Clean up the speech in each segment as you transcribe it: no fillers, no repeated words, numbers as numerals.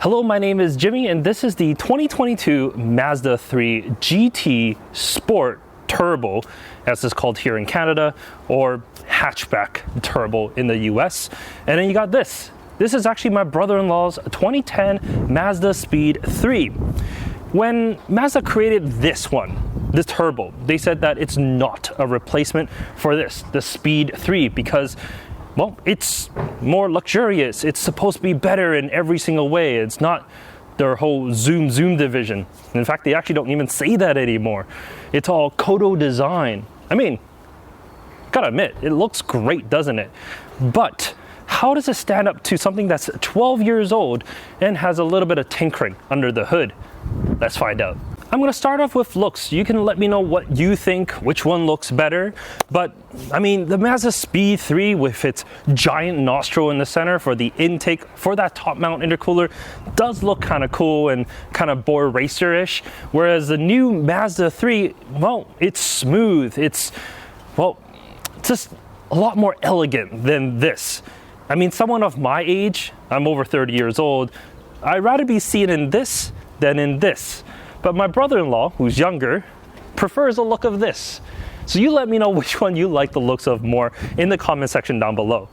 Hello, my name is Jimmy and this is the 2022 Mazda 3 GT Sport Turbo, as it's called here in Canada, or hatchback turbo in the US. And then you got this. This is actually my brother-in-law's 2010 Mazdaspeed 3. When Mazda created this one, this turbo, they said that it's not a replacement for this, the Speed 3, because well, it's more luxurious. It's supposed to be better in every single way. It's not their whole zoom division. In fact, they actually don't even say that anymore. It's all Kodo design. I mean, gotta admit, it looks great, doesn't it? But how does it stand up to something that's 12 years old and has a little bit of tinkering under the hood? Let's find out. I'm gonna start off with looks. You can let me know what you think, which one looks better. But I mean, the Mazdaspeed 3 with its giant nostril in the center for the intake for that top mount intercooler does look kind of cool and kind of boy racer-ish. Whereas the new Mazda 3, well, it's smooth. It's, well, just a lot more elegant than this. I mean, someone of my age, I'm over 30 years old, I'd rather be seen in this than in this. But my brother-in-law, who's younger, prefers the look of this. So you let me know which one you like the looks of more in the comment section down below.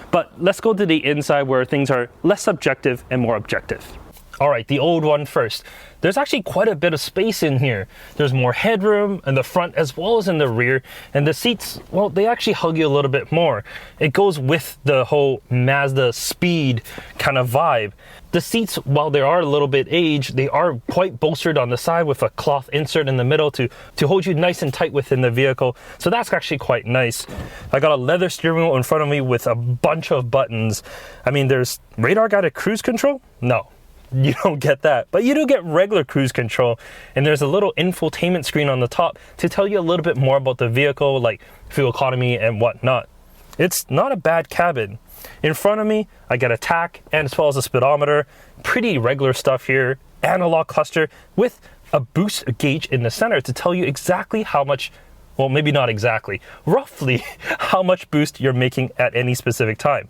But let's go to the inside where things are less subjective and more objective. All right, the old one first. There's actually quite a bit of space in here. There's more headroom in the front as well as in the rear. And the seats, well, they actually hug you a little bit more. It goes with the whole Mazdaspeed kind of vibe. The seats, while they are a little bit aged, they are quite bolstered on the side with a cloth insert in the middle to hold you nice and tight within the vehicle. So that's actually quite nice. I got a leather steering wheel in front of me with a bunch of buttons. I mean, there's radar guided cruise control? No. You don't get that, but you do get regular cruise control, and there's a little infotainment screen on the top to tell you a little bit more about the vehicle, like fuel economy and whatnot. It's not a bad cabin. In front of me, I get a tach and as well as a speedometer, pretty regular stuff here, analog cluster with a boost gauge in the center to tell you exactly how much, well, maybe not exactly, roughly how much boost you're making at any specific time.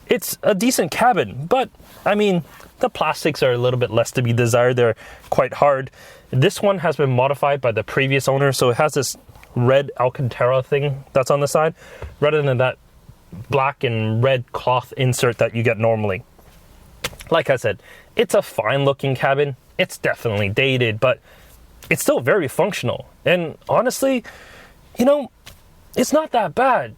It's a decent cabin, but I mean, the plastics are a little bit less to be desired. They're quite hard. This one has been modified by the previous owner, so it has this red Alcantara thing that's on the side, rather than that black and red cloth insert that you get normally. Like I said, it's a fine looking cabin. It's definitely dated, but it's still very functional. And honestly, you know, it's not that bad.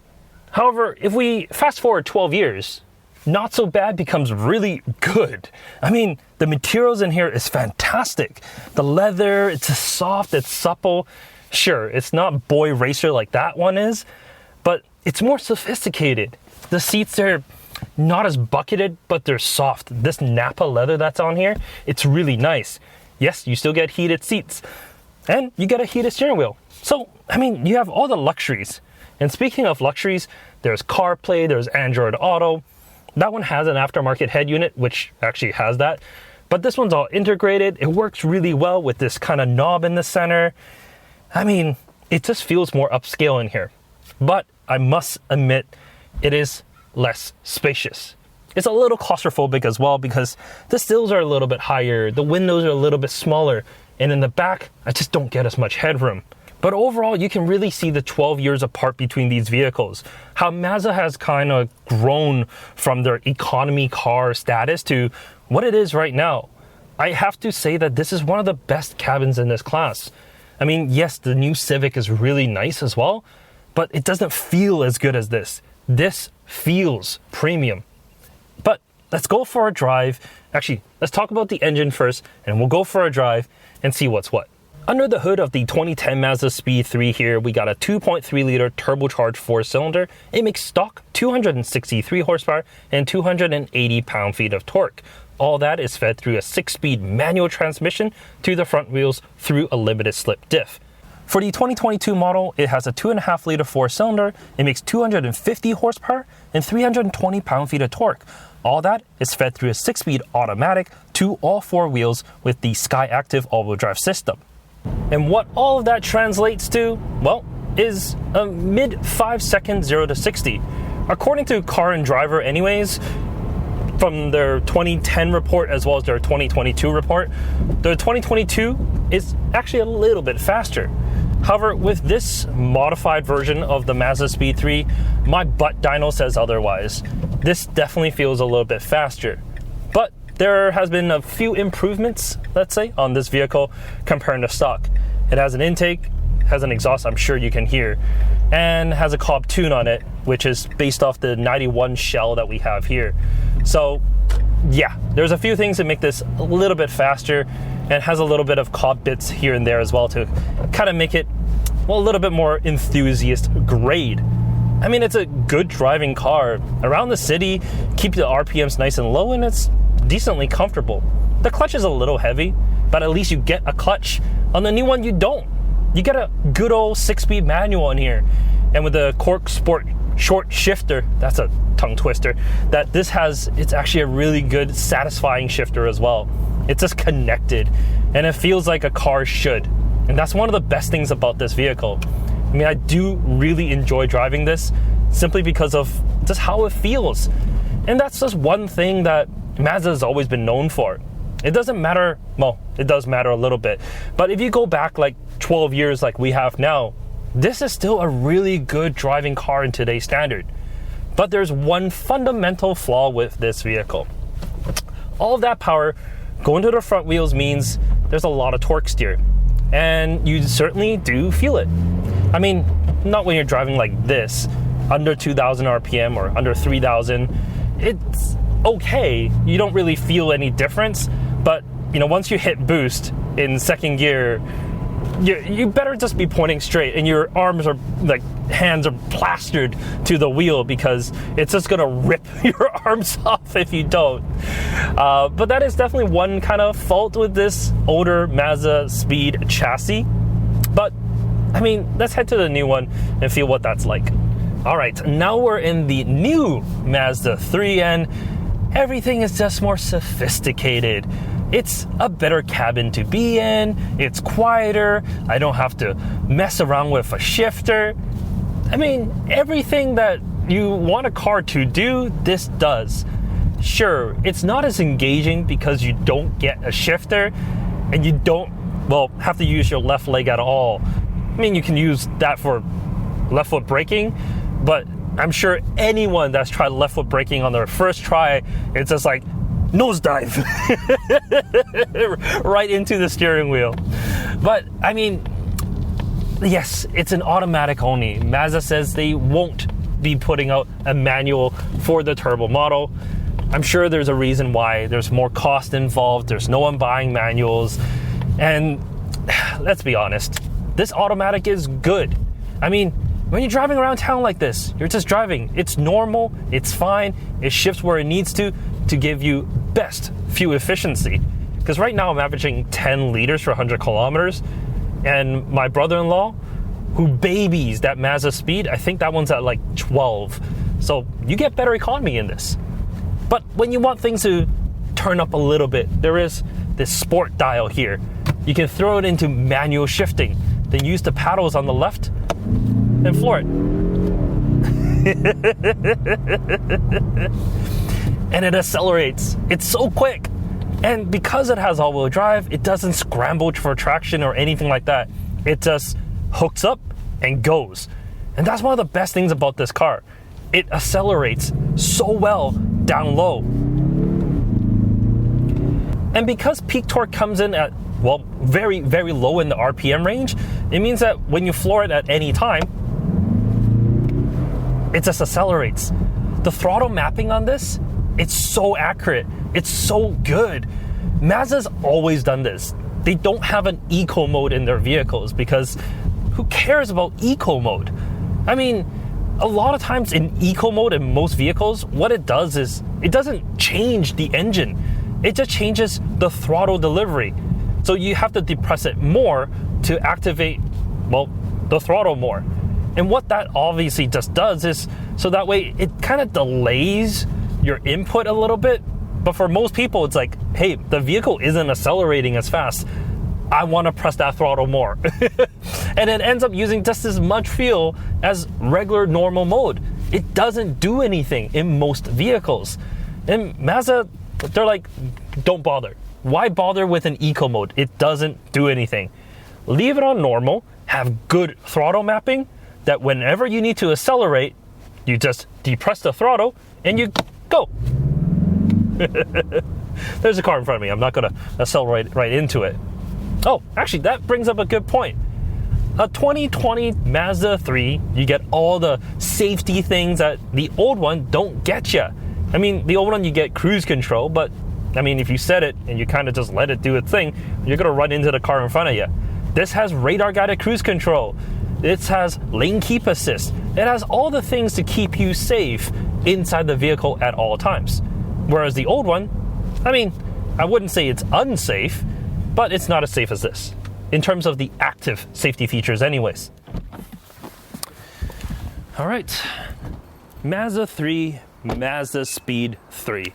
However, if we fast forward 12 years, not so bad becomes really good. I mean, the materials in here is fantastic. The leather, it's soft, it's supple. Sure, it's not boy racer like that one is, but it's more sophisticated. The seats are not as bucketed, but they're soft. This Napa leather that's on here, it's really nice. Yes, you still get heated seats, and you get a heated steering wheel. So, I mean, you have all the luxuries. And speaking of luxuries, there's CarPlay, there's Android Auto. That one has an aftermarket head unit, which actually has that. But this one's all integrated. It works really well with this kind of knob in the center. I mean, it just feels more upscale in here. But I must admit, it is less spacious. It's a little claustrophobic as well because the sills are a little bit higher, the windows are a little bit smaller, and in the back, I just don't get as much headroom. But overall, you can really see the 12 years apart between these vehicles. How Mazda has kind of grown from their economy car status to what it is right now. I have to say that this is one of the best cabins in this class. I mean, yes, the new Civic is really nice as well, but it doesn't feel as good as this. This feels premium. But let's go for a drive. Actually, let's talk about the engine first, and we'll go for a drive and see what's what. Under the hood of the 2010 Mazdaspeed 3 here, we got a 2.3 liter turbocharged 4-cylinder. It makes stock 263 horsepower and 280 pound-feet of torque. All that is fed through a 6-speed manual transmission to the front wheels through a limited slip diff. For the 2022 model, it has a 2.5 liter 4-cylinder. It makes 250 horsepower and 320 pound-feet of torque. All that is fed through a 6-speed automatic to all 4 wheels with the Skyactiv all-wheel drive system. And what all of that translates to, well, is a mid 5 second 0 to 60. According to Car and Driver anyways, from their 2010 report as well as their 2022 report. The 2022 is actually a little bit faster. However, with this modified version of the Mazdaspeed 3, my butt dyno says otherwise. This definitely feels a little bit faster. But there has been a few improvements, let's say, on this vehicle compared to stock. It has an intake, has an exhaust I'm sure you can hear, and has a Cobb tune on it, which is based off the 91 shell that we have here. So yeah, there's a few things that make this a little bit faster, and has a little bit of Cobb bits here and there as well to kind of make it, well, a little bit more enthusiast grade. I mean, it's a good driving car. Around the city, keep the RPMs nice and low, and it's decently comfortable. The clutch is a little heavy, but at least you get a clutch. On the new one, you don't. You get a good old 6-speed manual in here. And with the Cork Sport short shifter, that's a tongue twister, that this has, it's actually a really good, satisfying shifter as well. It's just connected, and it feels like a car should. And that's one of the best things about this vehicle. I mean, I do really enjoy driving this simply because of just how it feels. And that's just one thing that Mazda has always been known for. It doesn't matter, well, it does matter a little bit, but if you go back like 12 years like we have now, this is still a really good driving car in today's standard. But there's one fundamental flaw with this vehicle. All of that power going to the front wheels means there's a lot of torque steer, and you certainly do feel it. I mean, not when you're driving like this, under 2,000 RPM or under 3,000. It's okay. You don't really feel any difference, but you know, once you hit boost in second gear, you better just be pointing straight, and your arms are like, hands are plastered to the wheel, because it's just gonna rip your arms off if you don't. But that is definitely one kind of fault with this older Mazdaspeed chassis. But I mean, let's head to the new one and feel what that's like. All right, now we're in the new Mazda 3, and everything is just more sophisticated. It's a better cabin to be in, it's quieter, I don't have to mess around with a shifter. I mean, everything that you want a car to do, this does. Sure, it's not as engaging because you don't get a shifter, and you don't, well, have to use your left leg at all. I mean, you can use that for left foot braking, but I'm sure anyone that's tried left foot braking on their first try, it's just like nosedive right into the steering wheel. But I mean, yes, it's an automatic only. Mazda says they won't be putting out a manual for the turbo model. I'm sure there's a reason why. There's more cost involved, there's no one buying manuals, and let's be honest, this automatic is good. I mean, when you're driving around town like this, you're just driving. It's normal, it's fine, it shifts where it needs to give you best fuel efficiency. Because right now I'm averaging 10 liters for 100 kilometers, and my brother-in-law, who babies that Mazdaspeed, I think that one's at like 12. So you get better economy in this. But when you want things to turn up a little bit, there is this sport dial here. You can throw it into manual shifting, then use the paddles on the left and floor it. And it accelerates. It's so quick. And because it has all-wheel drive, it doesn't scramble for traction or anything like that. It just hooks up and goes. And that's one of the best things about this car. It accelerates so well down low. And because peak torque comes in at, well, very, very low in the RPM range, it means that when you floor it at any time, it just accelerates. The throttle mapping on this, it's so accurate. It's so good. Mazda's always done this. They don't have an eco mode in their vehicles because who cares about eco mode? I mean, a lot of times in eco mode in most vehicles, what it does is it doesn't change the engine. It just changes the throttle delivery. So you have to depress it more to activate, well, the throttle more. And what that obviously just does is, so that way it kind of delays your input a little bit. But for most people, it's like, hey, the vehicle isn't accelerating as fast. I want to press that throttle more. And it ends up using just as much fuel as regular normal mode. It doesn't do anything in most vehicles. And Mazda, they're like, don't bother. Why bother with an eco mode? It doesn't do anything. Leave it on normal, have good throttle mapping, that whenever you need to accelerate, you just depress the throttle and you go. There's a car in front of me. I'm not going to accelerate right into it. Oh, actually, that brings up a good point. A 2020 Mazda 3, you get all the safety things that the old one don't get you. I mean, the old one, you get cruise control, but I mean, if you set it and you kind of just let it do its thing, you're going to run into the car in front of you. This has radar-guided cruise control. It has lane keep assist. It has all the things to keep you safe inside the vehicle at all times. Whereas the old one, I mean, I wouldn't say it's unsafe, but it's not as safe as this in terms of the active safety features anyways. All right, Mazda 3, Mazdaspeed 3.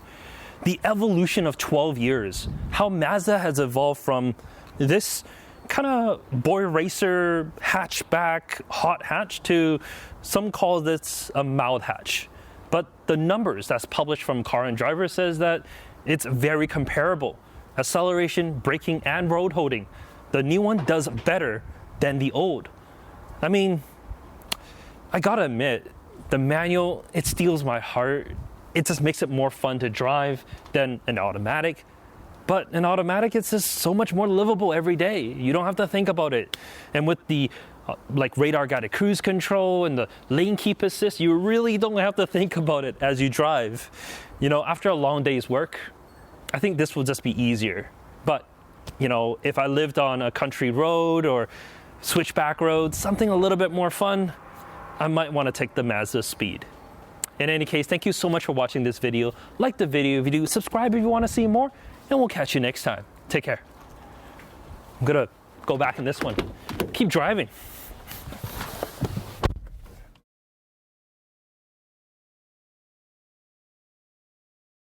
The evolution of 12 years, how Mazda has evolved from this kind of boy racer hatchback hot hatch to some call this a mild hatch. But the numbers that's published from Car and Driver says that it's very comparable. Acceleration, braking, and road holding. The new one does better than the old. I mean, I gotta admit, the manual, it steals my heart. It just makes it more fun to drive than an automatic. But an automatic, it's just so much more livable every day. You don't have to think about it. And with the like radar-guided cruise control and the lane keep assist, you really don't have to think about it as you drive. You know, after a long day's work, I think this will just be easier. But, you know, if I lived on a country road or switchback road, something a little bit more fun, I might want to take the Mazdaspeed. In any case, thank you so much for watching this video. Like the video if you do, subscribe if you want to see more, and we'll catch you next time. Take care. I'm gonna go back in this one. Keep driving.